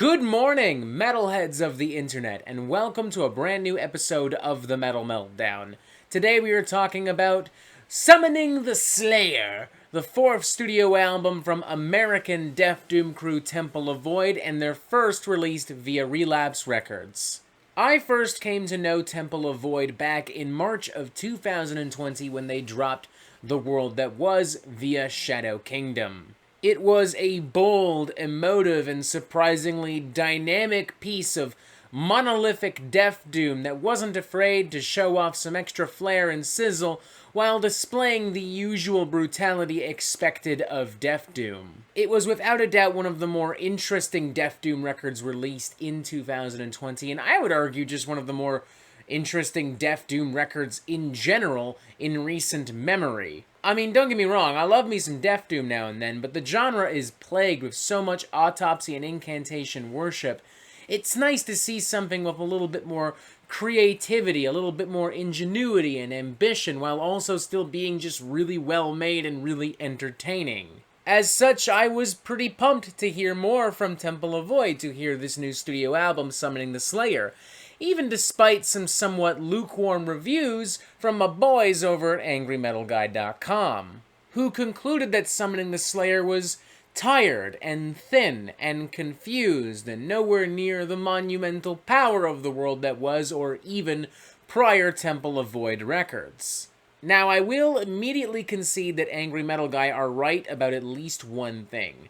Good morning, metalheads of the internet, and welcome to a brand new episode of the Metal Meltdown. Today we are talking about Summoning the Slayer, the fourth studio album from American Death Doom crew Temple of Void, and their first released via Relapse Records. I first came to know Temple of Void back in March of 2020 when they dropped The World That Was via Shadow Kingdom. It was a bold, emotive, and surprisingly dynamic piece of monolithic death doom that wasn't afraid to show off some extra flair and sizzle while displaying the usual brutality expected of Death Doom. It was without a doubt one of the more interesting Death Doom records released in 2020, and I would argue just one of the more interesting Death Doom records in general in recent memory. I mean, don't get me wrong, I love me some Death Doom now and then, but the genre is plagued with so much autopsy and incantation worship. It's nice to see something with a little bit more creativity, a little bit more ingenuity and ambition, while also still being just really well made and really entertaining. As such, I was pretty pumped to hear more from Temple of Void, to hear this new studio album, Summoning the Slayer, even despite some somewhat lukewarm reviews from my boys over at angrymetalguy.com, who concluded that Summoning the Slayer was tired and thin and confused and nowhere near the monumental power of The World That Was or even prior Temple of Void records. Now, I will immediately concede that Angry Metal Guy are right about at least one thing.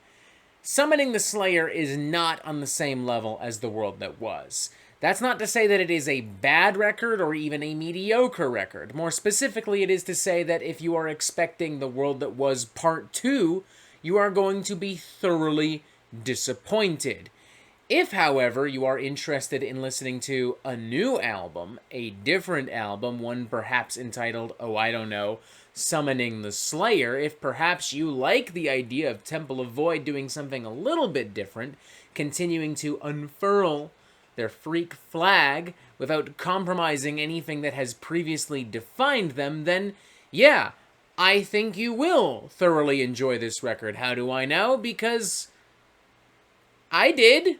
Summoning the Slayer is not on the same level as The World That Was. That's not to say that it is a bad record or even a mediocre record. More specifically, it is to say that if you are expecting The World That Was Part 2, you are going to be thoroughly disappointed. If, however, you are interested in listening to a new album, a different album, one perhaps entitled, Summoning the Slayer, if perhaps you like the idea of Temple of Void doing something a little bit different, continuing to unfurl their freak flag without compromising anything that has previously defined them, then yeah, I think you will thoroughly enjoy this record. How do I know? Because I did.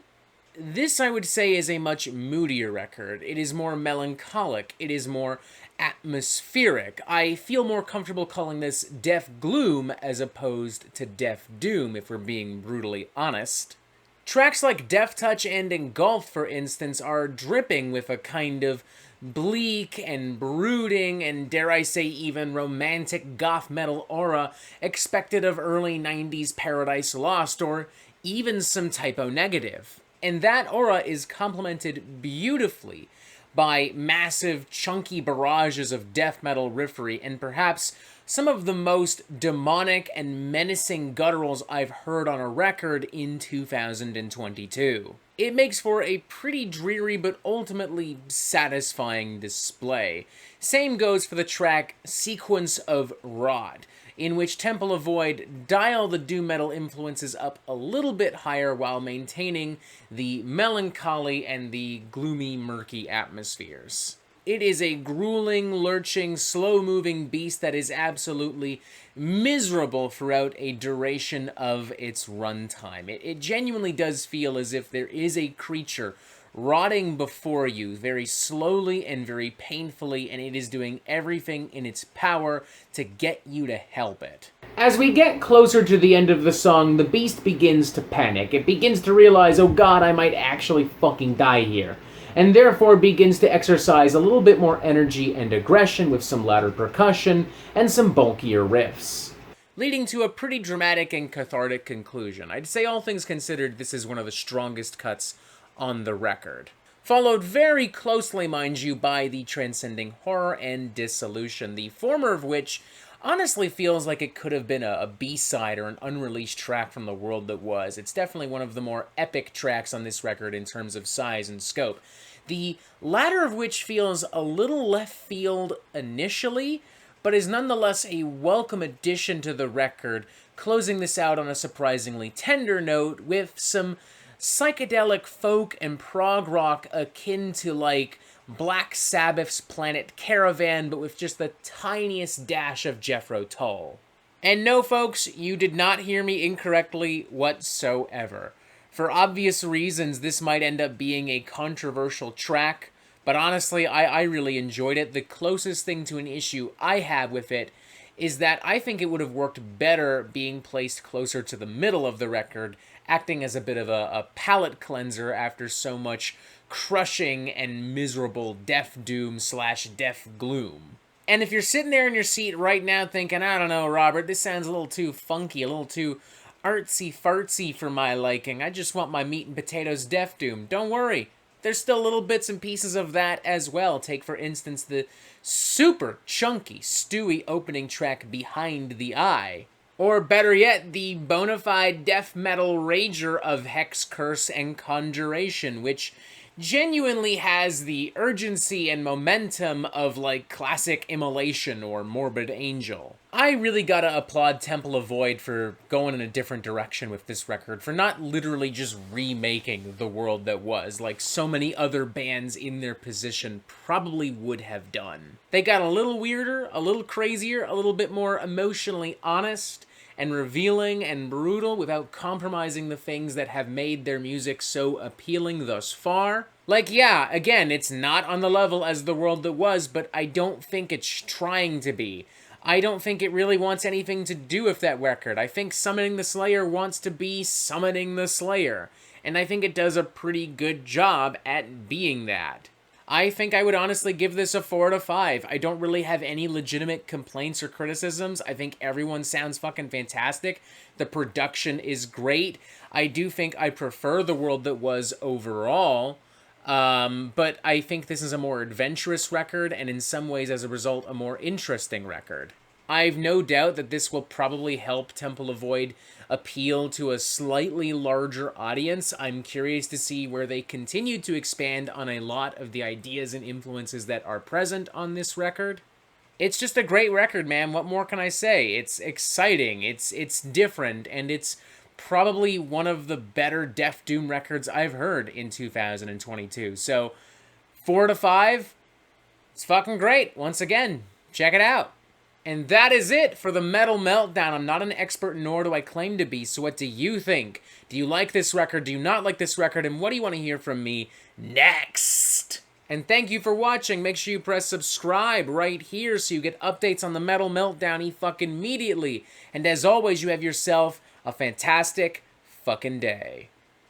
This, I would say, is a much moodier record. It is more melancholic. It is more atmospheric. I feel more comfortable calling this Death Gloom as opposed to Death Doom, if we're being brutally honest. Tracks like Death Touch and Engulfed, for instance, are dripping with a kind of bleak and brooding and, dare I say, even romantic goth metal aura expected of early 90s Paradise Lost or even some Typo Negative. And that aura is complemented beautifully by massive, chunky barrages of death metal riffery and perhaps some of the most demonic and menacing gutturals I've heard on a record in 2022. It makes for a pretty dreary but ultimately satisfying display. Same goes for the track Sequence of Rot, in which Temple of Void dial the doom metal influences up a little bit higher while maintaining the melancholy and the gloomy, murky atmospheres. It is a grueling, lurching, slow-moving beast that is absolutely miserable throughout a duration of its runtime. It genuinely does feel as if there is a creature rotting before you very slowly and very painfully, and it is doing everything in its power to get you to help it. As we get closer to the end of the song, the beast begins to panic. It begins to realize, oh god, I might actually fucking die here, and therefore begins to exercise a little bit more energy and aggression with some louder percussion and some bulkier riffs, leading to a pretty dramatic and cathartic conclusion. I'd say, all things considered, this is one of the strongest cuts on the record. Followed very closely, mind you, by the Transcending Horror and Dissolution, the former of which honestly feels like it could have been a B-side or an unreleased track from The World That Was. It's definitely one of the more epic tracks on this record in terms of size and scope. The latter of which feels a little left field initially, but is nonetheless a welcome addition to the record, closing this out on a surprisingly tender note with some psychedelic folk and prog rock akin to, like, Black Sabbath's Planet Caravan, but with just the tiniest dash of Jethro Tull. And no, folks, you did not hear me incorrectly whatsoever. For obvious reasons, this might end up being a controversial track, but honestly, I really enjoyed it. The closest thing to an issue I have with it is that I think it would have worked better being placed closer to the middle of the record, acting as a bit of a palate cleanser after so much crushing and miserable death doom / death gloom. And if you're sitting there in your seat right now thinking, I don't know, Robert, this sounds a little too funky, a little too artsy-fartsy for my liking, I just want my meat and potatoes death doom, don't worry. There's still little bits and pieces of that as well. Take, for instance, the super chunky, stewy opening track Behind the Eye. Or better yet, the bona fide death metal rager of Hex, Curse, and Conjuration, which genuinely has the urgency and momentum of, like, classic Immolation or Morbid Angel. I really gotta applaud Temple of Void for going in a different direction with this record, for not literally just remaking the world that was, like so many other bands in their position probably would have done. They got a little weirder, a little crazier, a little bit more emotionally honest and revealing and brutal without compromising the things that have made their music so appealing thus far. Like, yeah, again, it's not on the level as the world that was, but I don't think it's trying to be. I don't think it really wants anything to do with that record. I think Summoning the Slayer wants to be Summoning the Slayer, and I think it does a pretty good job at being that. I think I would honestly give this a 4 out of 5. I don't really have any legitimate complaints or criticisms. I think everyone sounds fucking fantastic. The production is great. I do think I prefer The World That Was overall, but I think this is a more adventurous record, and in some ways, as a result, a more interesting record. I've no doubt that this will probably help Temple of Void appeal to a slightly larger audience. I'm curious to see where they continue to expand on a lot of the ideas and influences that are present on this record. It's just a great record, man. What more can I say? It's exciting, it's different, and it's probably one of the better Death Doom records I've heard in 2022. So, 4 out of 5, it's fucking great. Once again, check it out. And that is it for the Metal Meltdown. I'm not an expert, nor do I claim to be, so what do you think? Do you like this record? Do you not like this record? And what do you want to hear from me next? And thank you for watching. Make sure you press subscribe right here so you get updates on the Metal Meltdown fucking immediately. And as always, you have yourself a fantastic fucking day.